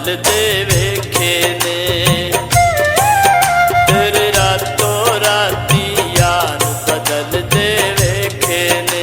बदलते वेखे ने। तेरे रातों राती यार बदलते वेखे ने।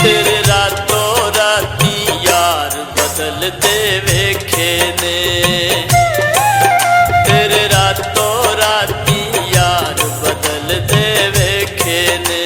तेरे रातों राती यार बदलते वेखे ने। तेरे रातों राती यार बदलते वेखे ने।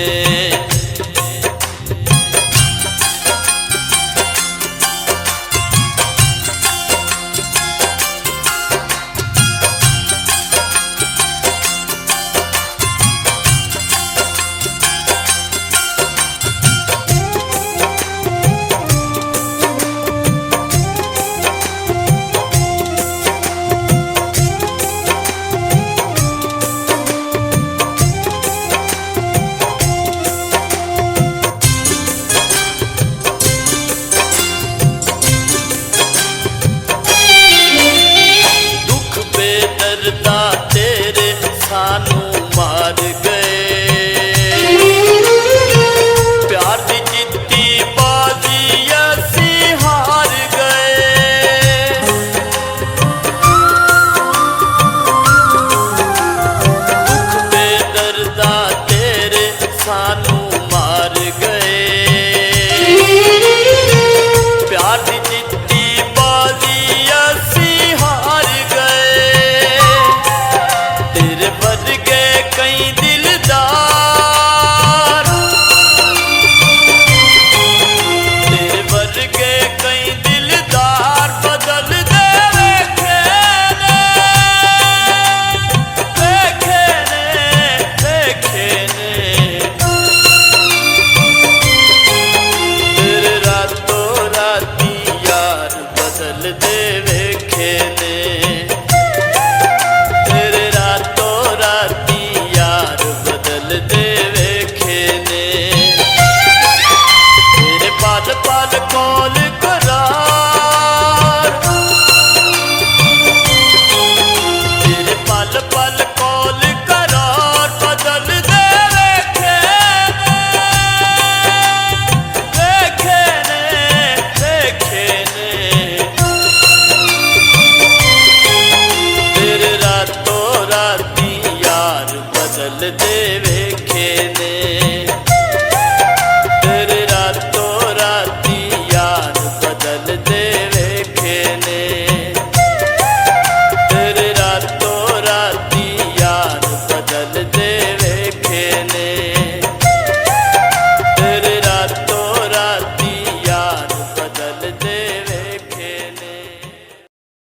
तेरे सानू मार गए। प्यार दी जित्ती बाजी असी हार गए। दुख बेदर्दा तेरे सानू मार गए। प्यार दी जित्ती बाजी असी हार गए। तेरे वर्गे कई दिलदार, तेरे वर्गे कई दिलदार बदलते वेखे ने। वेखे ने, वेखे ने। तेरे रातों राती यार बदलते वेखे ने। बदलते वेखे ने। तेरे पल पल कौल करार, तेरे पल पल कौल करार बदलते वेखे ने। वेखे ने, वेखे ने। तेरे रातों राती यार बदलते वेखे ने।